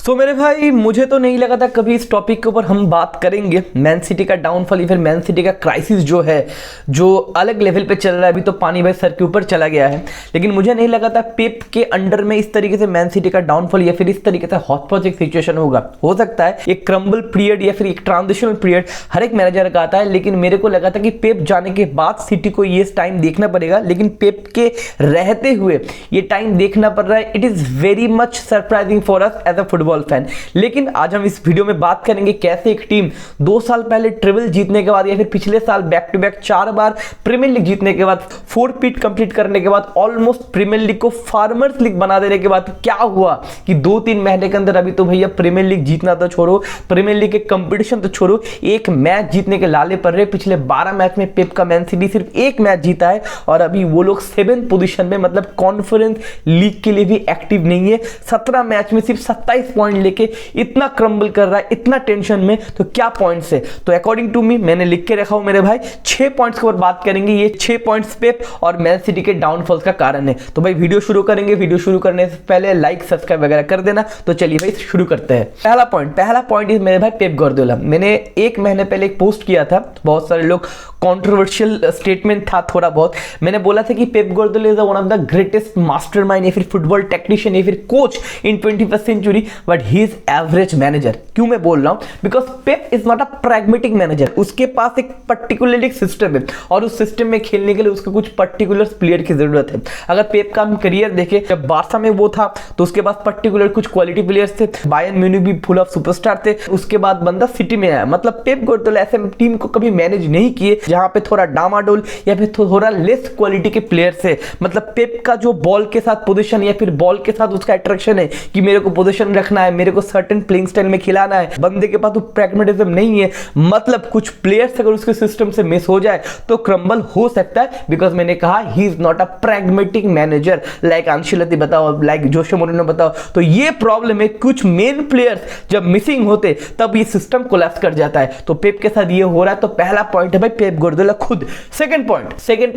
तो मेरे भाई मुझे तो नहीं लगा था कभी इस टॉपिक के ऊपर हम बात करेंगे। मैन सिटी का डाउनफॉल या फिर मैन सिटी का क्राइसिस जो है, जो अलग लेवल पे चल रहा है, अभी तो पानी भाई सर के ऊपर चला गया है। लेकिन मुझे नहीं लगा था पेप के अंडर में इस तरीके से मैन सिटी का डाउनफॉल या फिर इस तरीके से हॉटस्पॉट एक सिचुएशन होगा। हो सकता है एक क्रम्बल पीरियड या फिर एक ट्रांजिशनल पीरियड हर एक मैनेजर का आता है, लेकिन मेरे को लगा था कि पेप जाने के बाद सिटी को ये टाइम देखना पड़ेगा, लेकिन पेप के रहते हुए ये टाइम देखना पड़ रहा है। It is very much surprising for us as a football fan. लेकिन आज हम इस वीडियो में बात करेंगे कैसे एक टीम 2 साल पहले ट्रिबल जीतने के बाद या फिर पिछले साल बैक टू बैक 4 बार प्रीमियर लीग जीतने के बाद, 4 पीट कंप्लीट करने के बाद, ऑलमोस्ट प्रीमियर लीग को फार्मर्स लीग बना देने के बाद क्या हुआ कि 2-3 महीने के अंदर अभी तो भैया प्रीमियर लीग जीतना तो छोड़ो, प्रीमियर लीग के कंपटीशन तो छोड़ो, एक मैच जीतने के लाले पर रहे। पिछले 12 मैच में पेप का मैन सिटी सिर्फ एक मैच जीता है और अभी वो लोग 7th पोजीशन में, मतलब कॉन्फ्रेंस लीग के लिए भी एक्टिव नहीं है। 17 मैच में सिर्फ 27 पॉइंट लेके इतना क्रम्बल कर रहा है, इतना टेंशन में, तो क्या पॉइंट्स है? तो अकॉर्डिंग टू मी, मैंने लिख के रखा हूं मेरे भाई, 6 पॉइंट्स के ऊपर बात करेंगे। ये 6 पॉइंट्स पेप और मैन सिटी के डाउनफॉल्स का कारण है। तो भाई वीडियो शुरू करेंगे। वीडियो शुरू करने से पहले लाइक सब्सक्राइब वगैरह कर देना। तो चलिए भाई शुरू करते हैं। पहला पॉइंट इज मेरे भाई पेप गार्डियोला। मैंने 1 महीने पहले एक पोस्ट किया था, बहुत सारे लोग, कंट्रोवर्शियल स्टेटमेंट था थोड़ा बहुत। मैंने बोला था कि Pep Guardiola is one of the greatest mastermind या फिर फुटबॉल टेक्नीशियन या फिर coach in 21st century, but he is average manager. क्यों मैं बोल रहा हूं? Because Pep is not a pragmatic manager. उसके पास एक पर्टिकुलर सिस्टम है और उस सिस्टम में खेलने के लिए उसको कुछ पर्टिकुलर प्लेयर की जरूरत है। अगर पेप का हम करियर देखें, जब बार्सा में वो था तो उसके पास पर्टिकुलर कुछ क्वालिटी प्लेयर्स थे। बायर्न म्यूनिख भी फुल ऑफ सुपरस्टार थे। उसके बाद बंदा सिटी में आया। मतलब पेप गार्डियोला ऐसे टीम को कभी मैनेज नहीं किए जहां पे थोड़ा डामाडोल या फिर थोड़ा लेस क्वालिटी के प्लेयर्स है। मतलब पेप का जो बॉल के साथ पोजीशन या फिर बॉल के साथ उसका अट्रैक्शन है कि मेरे को पोजीशन रखना है, मेरे को सर्टेन प्लेइंग स्टाइल में खिलाना है। बंदे के पास तो प्रैग्मेटिज्म नहीं है। मतलब कुछ प्लेयर्स अगर उसके सिस्टम से मिस हो जाए तो क्रम्बल हो सकता है। बिकॉज मैंने कहा he is not a pragmatic manager, like Ancelotti बताओ, लाइक जोसे मोरिनो बताओ। तो ये प्रॉब्लम है, कुछ मेन प्लेयर्स जब मिसिंग होते तब ये सिस्टम कोलैप्स कर जाता है। तो पेप के साथ ये हो रहा है। तो पहला पॉइंट है भाई पेप गार्डियोला खुद। सेकंड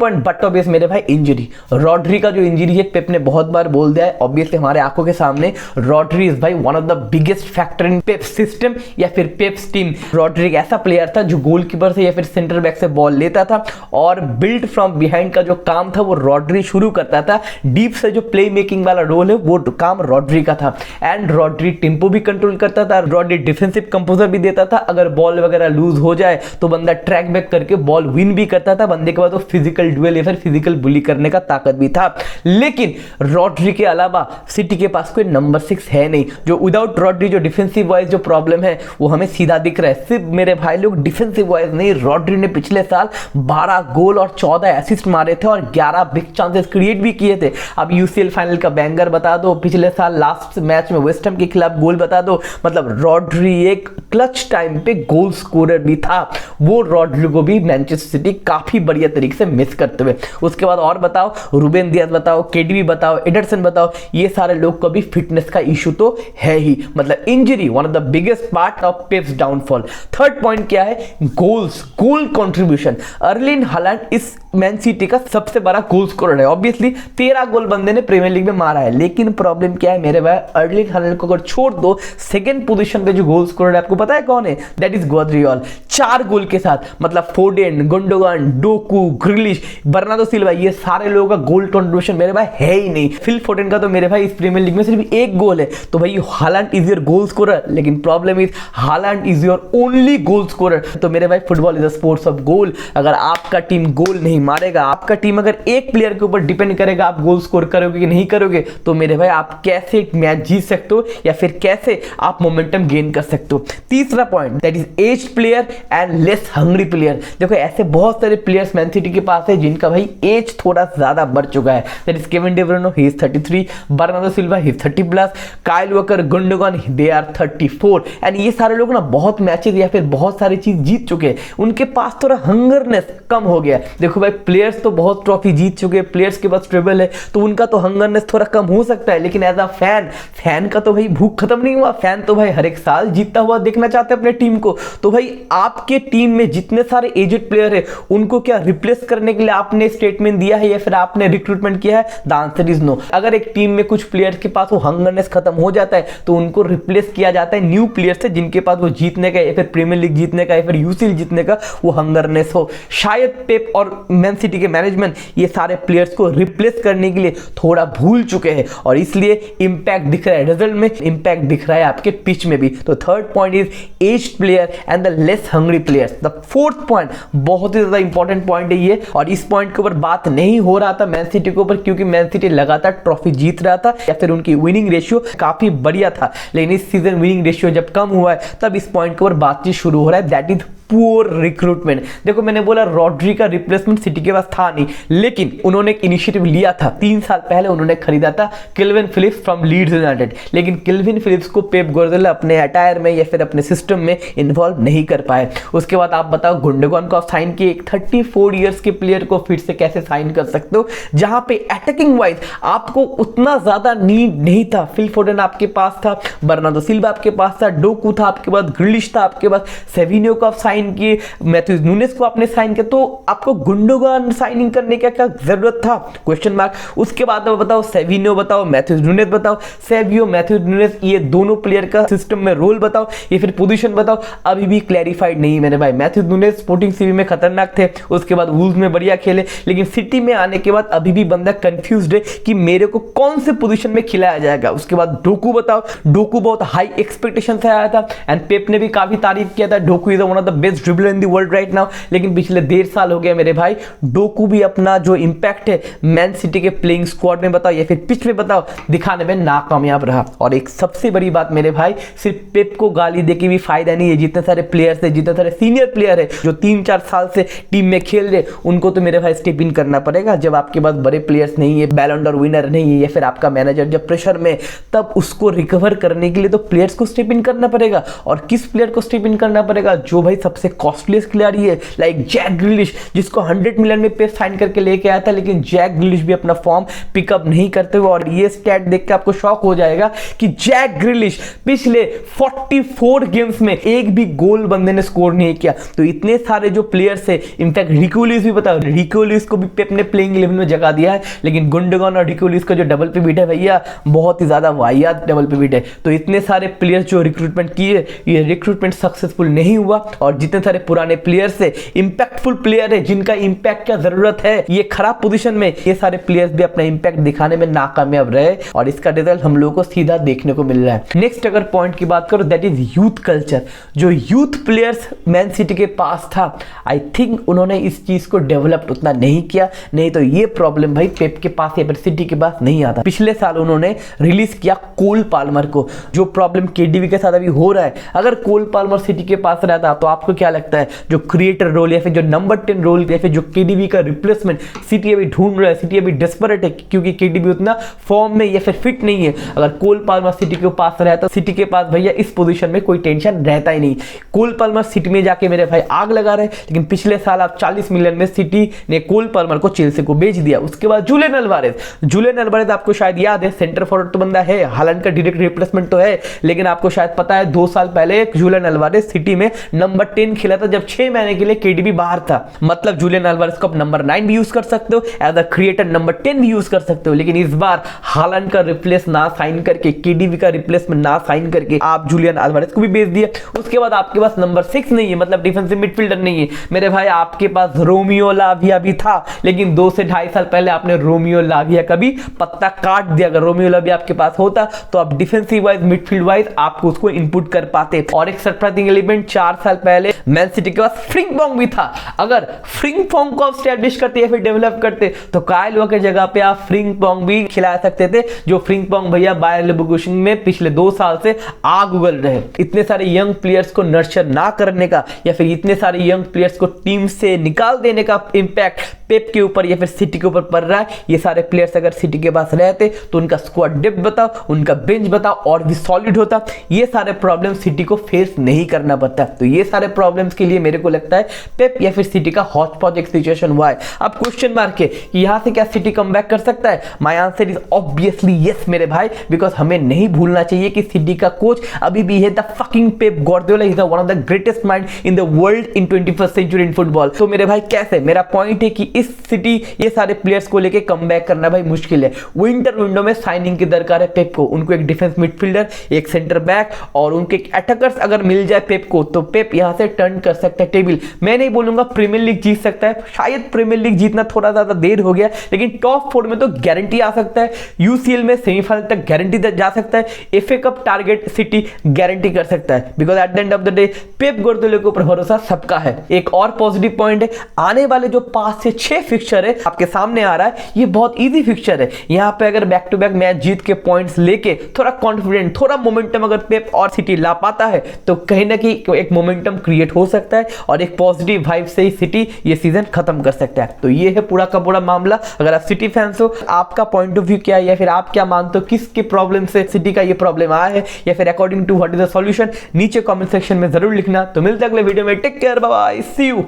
पॉइंट बट ऑब्वियस मेरे भाई इंजरी। रॉड्री का जो इंजरी है, पेप ने बहुत बार बोल दिया है, ऑब्वियसली हमारे आंखों के सामने। रॉड्री इज भाई one of the biggest factor in Pep system या फिर पेप्स टीम। रॉड्री एक ऐसा प्लेयर था जो गोलकीपर से या फिर सेंटर बैक से बॉल लेता था और बिल्ड फ्रॉम बिहाइंड का जो काम था वो रॉड्री शुरू करता था। डीप से जो प्ले मेकिंग वाला रोल है वो काम रॉड्री का था। एंड रॉड्री टेम्पो भी कंट्रोल करता था। रॉड्री डिफेंसिव कंपोजर भी देता था। अगर बॉल वगैरह लूज हो जाए तो बंदा ट्रैक बैक करके बॉल विन भी करता था। बंदे के बाद वो फिजिकल ड्यूएल या फिर फिजिकल बुली करने का ताकत भी था। लेकिन रॉड्री के अलावा सिटी के पास कोई नंबर 6 है नहीं। जो विदाउट रॉड्री जो डिफेंसिव वाइज जो प्रॉब्लम है वो हमें सीधा दिख रहा है। सिर्फ मेरे भाई लोग डिफेंसिव वाइज नहीं, रॉड्री ने पिछले साल 12 गोल और 14 असिस्ट मारे थे और 11 बिग चांसेस क्रिएट भी किए थे। अब यूसीएल फाइनल का बैंगर बता दो, पिछले साल लास्ट मैच में वेस्ट हैम के खिलाफ गोल बता दो। मतलब रॉड्री एक क्लच टाइम पे गोल स्कोरर भी था। वो रॉड्री को भी मैनचेस्टर सिटी काफी बढ़िया तरीके से मिस करते हुए। उसके बाद और बताओ, रूबेन दियाज बताओ, केडीबी बताओ, एडरसन बताओ, ये सारे लोग को भी फिटनेस का इशू तो है ही। मतलब injury one of the biggest part of Pep's downfall. Third point क्या है? गोल्स, गोल कंट्रीब्यूशन। अर्लिंग हालैंड इस मैन सिटी का सबसे बड़ा गोल स्कोरर है। ऑब्वियसली 13 गोल बंदे ने प्रीमियर लीग में मारा है। लेकिन प्रॉब्लम क्या है मेरे भाई? अर्लिंग हालैंड को अगर छोड़ दो, सेकंड पोजीशन पे जो गोल स्कोरर है आपको पता है कौन है? That is ग्वार्डियोल। 4 गोल के साथ, मतलब Foden, Gundogan, Doku, Grealish, Bernardo Silva, ये सारे लोगों का गोल कंट्रीब्यूशन मेरे भाई है ही नहीं। फिल फोडेन का तो मेरे भाई इस प्रीमियर लीग में सिर्फ 1 गोल है। तो भाई Haaland is your goal scorer, लेकिन problem is Haaland is your only goal scorer. तो मेरे भाई football is a sports of goal. अगर आपका टीम गोल नहीं मारेगा, आपका टीम अगर एक प्लेयर के ऊपर डिपेंड करेगा आप गोल स्कोर करोगे कि नहीं करोगे, तो मेरे भाई आप कैसे मैच जीत सकते हो या फिर कैसे आप मोमेंटम गेन कर सकते हो? तीसरा point, that is aged player and less hungry player. देखो ऐसे बहुत सारे प्लेयर्स मैन सिटी के पास है जिनका भाई एज थोड़ा ज्यादा बढ़ चुका है। That is Kevin De Bruyne, he is 33, Bernardo Silva, he is 30+, Kyle Walker, Gundogan, they are 34। And ये सारे लोग ना बहुत मैचेस या फिर बहुत सारी चीज जीत चुके हैं। उनके पास थोड़ा हंगरनेस कम हो गया। देखो भाई प्लेयर्स तो बहुत ट्रॉफी जीत चुके हैं, प्लेयर्स के पास ट्रिबल है, तो उनका तो हंगरनेस थोड़ा कम हो सकता है। लेकिन एज अ फैन का तो भाई भूख खत्म नहीं हुआ। फैन तो भाई हर एक साल जीतता हुआ देखना चाहते हैं अपने टीम को। तो भाई आपके टीम में जितने सारे एजेड प्लेयर है उनको क्या रिप्लेस करने के लिए आपने स्टेटमेंट दिया है या फिर आपने रिक्रूटमेंट किया है? The answer is no. अगर एक टीम में कुछ प्लेयर के पास वो हंगरनेस खत्म हो जाता है तो उनको रिप्लेस किया जाता है न्यू प्लेयर से जिनके पास वो जीतने का या फिर प्रीमियर लीग जीतने का या फिर यूसीएल जीतने का वो हंगरनेस हो। शायद पेप और मैन सिटी के मैनेजमेंट ये सारे प्लेयर्स को रिप्लेस करने के लिए थोड़ा भूल चुके हैं और इसलिए इंपैक्ट दिख रहा है, रिजल्ट में इंपैक्ट दिख रहा है आपके पिच में भी। तो third point is aged player and the less hungry players. The fourth point बहुत ही ज्यादा इंपॉर्टेंट पॉइंट है ये, और इस पॉइंट के ऊपर बात नहीं हो रहा था मैन सिटी के ऊपर क्योंकि मैन सिटी लगातार ट्रॉफी जीत रहा था या फिर उनकी विनिंग रेशियो काफी बढ़िया था, लेकिन इस सीजन विनिंग रेशियो जब कम हुआ है तब इस पॉइंट के ऊपर बातचीत शुरू हो रहा है, दैट इज पुअर रिक्रूटमेंट। देखो मैंने बोला रॉड्री का रिप्लेसमेंट सिटी के पास था नहीं, लेकिन उन्होंने एक इनिशिएटिव लिया था। 3 साल पहले उन्होंने खरीदा था Kalvin Phillips from Leeds United, लेकिन केल्विन फिलिप्स को पेप गार्डियोला अपने अटायर में या फिर अपने सिस्टम में इन्वॉल्व नहीं कर पाए। उसके बाद आप बताओ गुंडोगन को आप साइन किए, एक 34 इयर्स के प्लेयर को फिर से कैसे साइन कर सकते हो जहां पे अटैकिंग वाइज आपको उतना ज्यादा नीड नहीं था। फिल फोडेन आपके पास था, बर्नार्डो सिल्वा आपके पास था, डोकू था आपके पास, ग्रिलिश था आपके पास, सेविन्यो को आप साइन किए, मैथ्यूज नूनेस को आपने साइन किया, तो आपको गुंडोगन साइनिंग करने का क्या जरूरत था? Question mark. उसके बाद बताओ सेविन्यो बताओ, मैथ्यूज नूनेस बताओ, सेवियो मैथ्यूज नूनेस ये दोनों प्लेयर का सिस्टम में रोल बताओ या फिर पोजीशन बताओ, अभी भी क्लैरिफाइड नहीं मेरे भाई। मैथ्यूज नूनेस स्पोर्टिंग सीवी में खतरनाक थे, उसके बाद वुल्व्स में बढ़िया खेले, लेकिन सिटी में आने के बाद अभी भी बंदा कंफ्यूज्ड है कि मेरे को कौन से पोजीशन में खिलाया जाएगा। उसके बाद डोकू बताओ, डोकू बहुत हाई एक्सपेक्टेशन से आया था एंड पेप ने भी काफी तारीफ किया था, Docu is one of the best dribbler in the world right now, लेकिन पिछले 1.5 साल हो गए मेरे भाई, डोकू भी अपना जो इंपैक्ट है मैन सिटी के प्लेइंग स्क्वाड में बताओ या फिर पिच में बताओ दिखाने में नाकामयाब रहा। और एक सबसे बड़ी बात मेरे भाई, सिर्फ पेप को गाली देके भी फायदा नहीं है। जितने सारे प्लेयर्स है, जितने सारे सीनियर प्लेयर है जो 3-4 साल से टीम में खेल रहे, उनको तो मेरे भाई स्टेप इन करना पड़ेगा। जब आपके पास बड़े प्लेयर्स नहीं है, बैलन डॉर विनर नहीं है या फिर आपका मैनेजर जब प्रेशर में, तब उसको रिकवर करने के लिए तो प्लेयर्स को स्टेप इन करना पड़ेगा। और किस प्लेयर को स्टेप इन करना पड़ेगा? जो भाई सबसे कॉस्टलीस्ट खिलाड़ी है, लाइक जैक ग्रिलिश, जिसको 100 मिलियन में पे साइन करके लेके आया था, लेकिन जैक ग्रिलिश भी अपना फॉर्म पिकअप नहीं करते हुए। और ये स्टैट देख के आपको शॉक हो जाएगा कि जैक ग्रिलिश पिछले 44 गेम्स में एक भी गोल बंदे ने स्कोर नहीं किया। तो इतने सारे जो प्लेयर्स है, इनफैक्ट रिको लुइस भी बताओ, रिको लुइस को भी पेप ने प्लेइंग 11 में जगह दिया है, लेकिन गुंडोगन और रिको लुइस का जो डबल पिवट है भैया, बहुत ही ज्यादा वाहियात डबल पिवट है। तो इतने सारे प्लेयर्स जो रिक्रूटमेंट किए, ये रिक्रूटमेंट सक्सेसफुल नहीं हुआ। और जितने सारे पुराने प्लेयर्स है, इंपैक्टफुल प्लेयर है, जिनका इंपैक्ट क्या जरूरत है, ये खराब पोजीशन में, ये सारे प्लेयर्स भी अपना इंपैक्ट दिखाने में नाकामयाब रहे और इसका रिजल्ट हम लोगों को सीधा देखने को मिल रहा है। नेक्स्ट अगर पॉइंट की बात करो, दैट इज यूथ कल्चर। जो यूथ प्लेयर्स मैन सिटी के पास था, आई थिंक उन्होंने इस चीज को डेवलप उतना नहीं किया, नहीं तो ये प्रॉब्लम भाई पेप के पास या फिर सिटी के पास नहीं आता। पिछले साल उन्होंने रिलीज किया कोल पाल्मर को, जो प्रॉब्लम केडीबी के साथ अभी हो रहा है, अगर कोल पाल्मर सिटी के पास रहता तो आपको क्या लगता है जो क्रिएटर रोल या फिर जो नंबर 10 रोल या फिर जो केडीबी का रिप्लेसमेंट सिटी अभी ढूंढ रहा है, सिटी अभी डेस्परेट है क्योंकि केडीबी उतना फॉर्म में या फिर फिट नहीं है। अगर कोल पाल्मर सिटी के पास रहता, सिटी के पास भैया इस पोजीशन में कोई टेंशन रहता ही नहीं। कोल पाल्मर सिटी में जाके मेरे भाई आग लगा रहे, लेकिन पिछले साल आप 40 मिलियन में सिटी ने कोल पाल्मर को चेल्सी को बेच दिया। उसके बाद जुलियन अल्वारेज आपको शायद याद है, सेंटर फॉरवर्ड तो बंदा है, हालांड का डायरेक्ट रिप्लेसमेंट तो है, लेकिन आपको शायद पता है 2 साल पहले जुलियन अल्वारेज सिटी में नंबर 10 खेला था जब 6 महीने के लिए केडीबी बाहर था। मतलब जुलियन अल्वारेज को आप नंबर 9 भी यूज कर सकते हो, एज अ क्रिएटर नंबर 10 भी यूज कर सकते हो, लेकिन इस बार हालांड का रिप्लेस ना साइन करके, केडीबी का रिप्लेसमेंट ना साइन करके आप जुलियन अल्वारेज को भी बेच दिया। उसके बाद आपके पास नंबर 6 नहीं है, मतलब डिफेंसिव मिडफील्डर नहीं है मेरे भाई। आपके पास रोमियो लाविया भी था, लेकिन 2 से 2.5 साल पहले आपने रोमियो लाविया का भी पत्ता काट दिया। अगर रोमियो लाविया आपके पास होता तो आप डिफेंसिव वाइज, मिडफील्ड वाइज आपको उसको इनपुट कर पाते। और एक सरप्राइजिंग एलिमेंट, 4 साल पहले मैन सिटी के पास फ्रिंकबॉन्ग भी था। अगर फ्रिंकबॉन्ग को आप स्टैब्लिश करते या फिर डेवलप करते तो काइल वॉकर की जगह पे आप फ्रिंकबॉन्ग भी खिला सकते थे, जो फ्रिंकबॉन्ग भैया बायर लेवरकुसेन में पिछले 2 साल से आग उगल रहे। इतने सारे यंग प्लेयर्स को नर्चर ना करने का या फिर इतने सारे यंग प्लेयर्स को टीम से निकाल देने का इंपैक्ट पेप के ऊपर या फिर सिटी के ऊपर पड़ रहा है। ये सारे प्लेयर्स अगर सिटी के पास रहते तो उनका स्क्वाड डेप्थ बताओ, उनका बेंच बताओ और भी सॉलिड होता। ये सारे प्रॉब्लम सिटी को फेस नहीं करना पड़ता। तो ये सारे प्रॉब्लम्स के लिए मेरे को लगता है पेप या फिर सिटी का हॉट पॉट एक सिचुएशन हुआ है। अब क्वेश्चन मार्क है कि यहां से क्या सिटी कम बैक कर सकता है? My answer is obviously yes मेरे भाई, बिकॉज हमें नहीं भूलना चाहिए कि सिटी का कोच अभी भी है the fucking Pep Guardiola, is one of the greatest mind in the world in 21st century in football. तो मेरे भाई कैसे, मेरा पॉइंट है कि इस सिटी ये सारे प्लेयर्स को लेके कम बैक करना भाई मुश्किल है। विंटर विंडो में साइनिंग की दरकार है पेप को, उनको एक डिफेंस मिडफील्डर, एक सेंटर बैक और उनके अटैकर्स अगर मिल जाए पेप को तो पेप यहां से टर्न कर सकता है टेबल। मैं नहीं बोलूंगा प्रीमियर लीग जीत सकता है, शायद प्रीमियर लीग जीतना थोड़ा ज्यादा देर हो गया, लेकिन टॉप 4 में तो गारंटी आ सकता है। यूसीएल में सेमीफाइनल तक गारंटी जा सकता है। FA cup target city guarantee कर सकता है, because at the end of the day Pep Guardiola के ऊपर भरोसा सबका है। एक और पॉजिटिव पॉइंट है, आने वाले जो 5 से 6 फिक्चर है आपके सामने आ रहा है, ये बहुत इजी फिक्चर है। यहां पे अगर बैक टू बैक मैच जीत के पॉइंट्स लेके थोड़ा कॉन्फिडेंट, थोड़ा मोमेंटम अगर पेप और सिटी ला पाता है तो कहीं ना कहीं एक मोमेंटम क्रिएट हो सकता है और एक पॉजिटिव वाइब से ही सिटी ये सीजन खत्म कर सकता है। तो ये है पूरा का पूरा मामला। अगर आप सिटी फैंस हो, आपका पॉइंट ऑफ व्यू क्या है, या फिर आप क्या मानते हो किसके प्रॉब्लम से सिटी का ये प्रॉब्लम आया है, या फिर according to what is the solution, नीचे कमेंट सेक्शन में जरूर लिखना। तो मिलते हैं अगले वीडियो में। Take care, bye bye, see you.